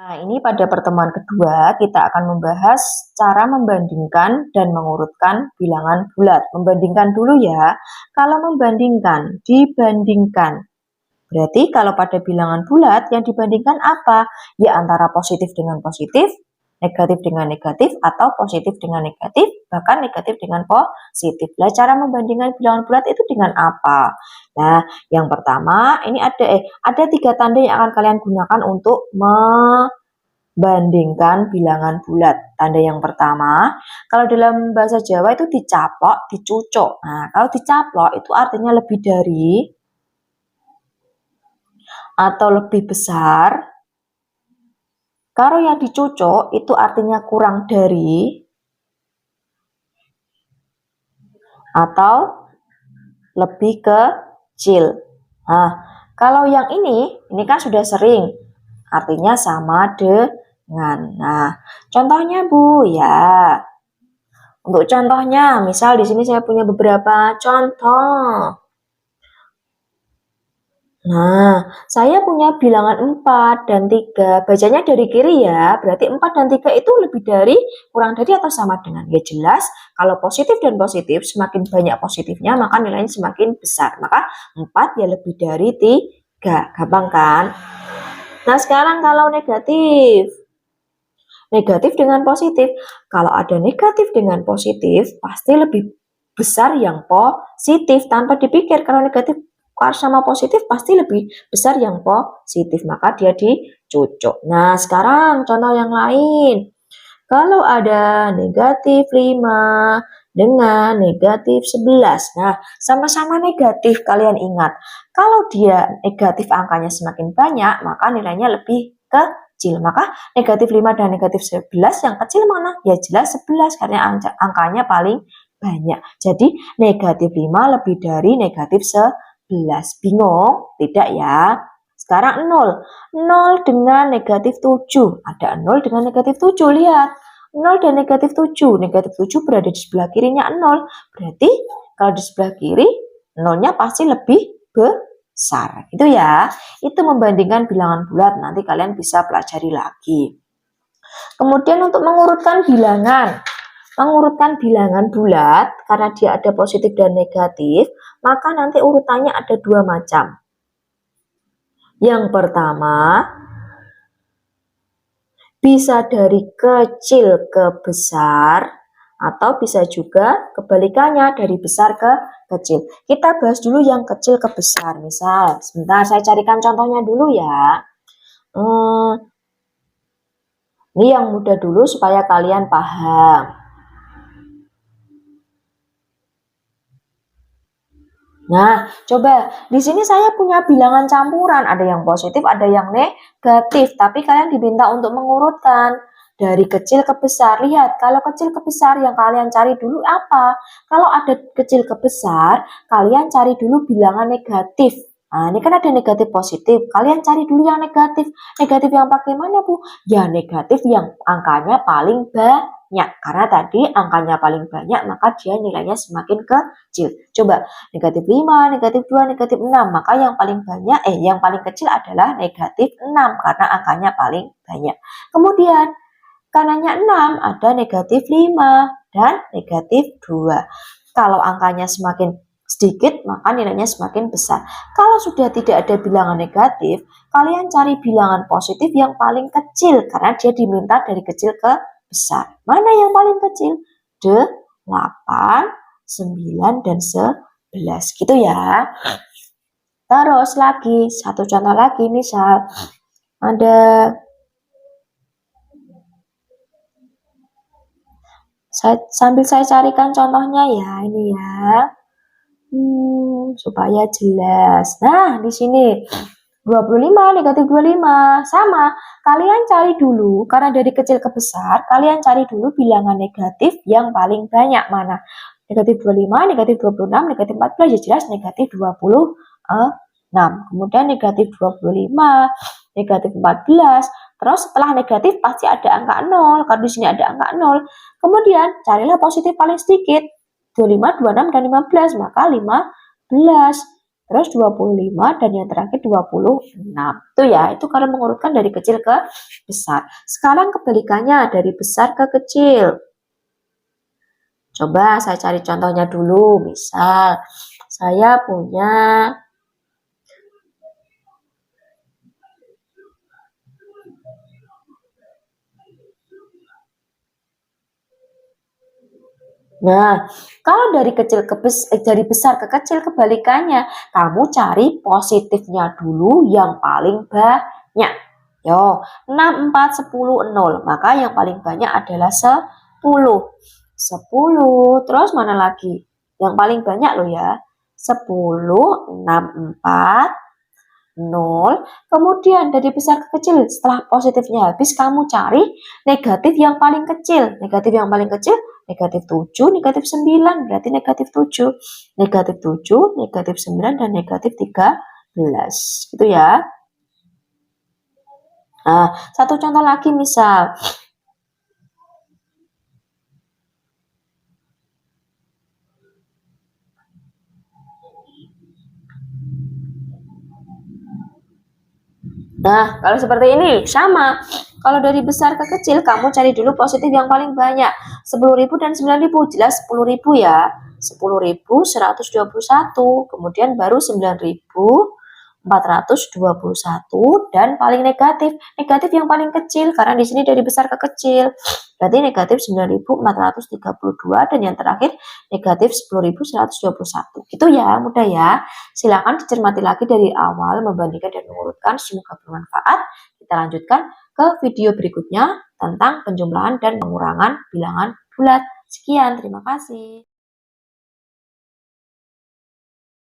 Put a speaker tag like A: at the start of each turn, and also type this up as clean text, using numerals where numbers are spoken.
A: Nah, ini pada pertemuan kedua kita akan membahas cara membandingkan dan mengurutkan bilangan bulat. Membandingkan dulu ya. Kalau membandingkan, dibandingkan. Berarti kalau pada bilangan bulat yang dibandingkan apa? Ya antara positif dengan positif, negatif dengan negatif, atau positif dengan negatif, bahkan negatif dengan positif. Nah, cara membandingkan bilangan bulat itu dengan apa? Nah, yang pertama ini ada 3 tanda yang akan kalian gunakan untuk bandingkan bilangan bulat. Tanda yang pertama, kalau dalam bahasa Jawa itu dicaplok, dicucuk. Nah, kalau dicaplok itu artinya lebih dari atau lebih besar. Kalau yang dicucuk itu artinya kurang dari atau lebih kecil. Nah, kalau yang ini kan sudah sering, artinya sama dengan. Nah, contohnya Bu ya. Untuk contohnya, misal di sini saya punya beberapa contoh. Nah, saya punya bilangan 4 dan 3. Bacanya dari kiri ya, berarti 4 dan 3 itu lebih dari, kurang dari, atau sama dengan. Ya jelas, kalau positif dan positif, semakin banyak positifnya, maka nilainya semakin besar. Maka 4 ya lebih dari 3. Gampang kan? Nah, sekarang kalau negatif. Negatif dengan positif. Kalau ada negatif dengan positif, pasti lebih besar yang positif. Tanpa dipikir, kalau negatif sama positif pasti lebih besar yang positif, maka dia dicucuk. Nah, sekarang contoh yang lain. Kalau ada negatif 5 dengan negatif 11. Nah, sama-sama negatif, kalian ingat. Kalau dia negatif angkanya semakin banyak, maka nilainya lebih kecil. Maka negatif 5 dan negatif 11 yang kecil mana? Ya jelas 11 karena angkanya paling banyak. Jadi negatif 5 lebih dari negatif 11. Bingung? Tidak ya. Sekarang 0. 0 dengan negatif 7. Ada 0 dengan negatif 7. Lihat. 0 dan negatif 7. Negatif 7 berada di sebelah kirinya 0. Berarti kalau di sebelah kiri, 0-nya pasti lebih besar. Itu ya. Itu membandingkan bilangan bulat. Nanti kalian bisa pelajari lagi. Kemudian untuk mengurutkan bilangan. Mengurutkan bilangan bulat, karena dia ada positif dan negatif, maka nanti urutannya ada 2 macam. Yang pertama, bisa dari kecil ke besar, atau bisa juga kebalikannya dari besar ke kecil. Kita bahas dulu yang kecil ke besar. Misal, sebentar saya carikan contohnya dulu ya. Ini yang mudah dulu supaya kalian paham. Nah, coba di sini saya punya bilangan campuran, ada yang positif, ada yang negatif, tapi kalian diminta untuk mengurutkan dari kecil ke besar. Lihat, kalau kecil ke besar yang kalian cari dulu apa? Kalau ada kecil ke besar, kalian cari dulu bilangan negatif. Nah, ini kan ada negatif positif. Kalian cari dulu yang negatif. Negatif yang pakai mana, Bu? Ya, negatif yang angkanya paling banyak. Karena tadi angkanya paling banyak, maka dia nilainya semakin kecil. Coba, negatif 5, negatif 2, negatif 6. Maka yang paling banyak, yang paling kecil adalah negatif 6. Karena angkanya paling banyak. Kemudian, kanannya 6, ada negatif 5 dan negatif 2. Kalau angkanya semakin sedikit, maka nilainya semakin besar. Kalau sudah tidak ada bilangan negatif, kalian cari bilangan positif yang paling kecil, karena dia diminta dari kecil ke besar. Mana yang paling kecil? 8, 9, dan 11. Gitu ya. Terus lagi, satu contoh lagi, misal ada sambil saya carikan contohnya ya, ini ya. Supaya jelas. Nah, di sini 25, negatif 25. Sama, kalian cari dulu, karena dari kecil ke besar, kalian cari dulu bilangan negatif yang paling banyak mana. Negatif 25, negatif 26, negatif 14, ya jelas negatif 26. Kemudian negatif 25, negatif 14. Terus setelah negatif pasti ada angka 0, karena di sini ada angka 0. Kemudian carilah positif paling sedikit. 25, 26, dan 15, maka 15. terus 25, dan yang terakhir 26. Itu ya, itu kalau mengurutkan dari kecil ke besar. Sekarang kebalikannya, dari besar ke kecil. Coba saya cari contohnya dulu. Misal, saya punya Nah, kalau dari besar ke kecil kebalikannya, kamu cari positifnya dulu yang paling banyak. Yo, 6, 4, 10, 0. Maka yang paling banyak adalah 10. 10, terus mana lagi? Yang paling banyak loh ya. 10, 6, 4, 0. Kemudian dari besar ke kecil, setelah positifnya habis, kamu cari negatif yang paling kecil. Negatif yang paling kecil, negatif 7, negatif 9, berarti negatif 7. Negatif 7, negatif 9, dan negatif 13. Gitu ya. Nah, satu contoh lagi misal. Nah, kalau seperti ini, sama. Kalau dari besar ke kecil, kamu cari dulu positif yang paling banyak. 10.000 dan 9.000, jelas 10.000 ya. 10.121, kemudian baru 9.421, dan paling negatif. Negatif yang paling kecil, karena di sini dari besar ke kecil. Berarti negatif 9.432, dan yang terakhir negatif 10.121. Itu ya, mudah ya. Silakan dicermati lagi dari awal, membandingkan dan mengurutkan. Semoga bermanfaat. Kita lanjutkan ke video berikutnya tentang penjumlahan dan pengurangan bilangan bulat. Sekian, terima kasih.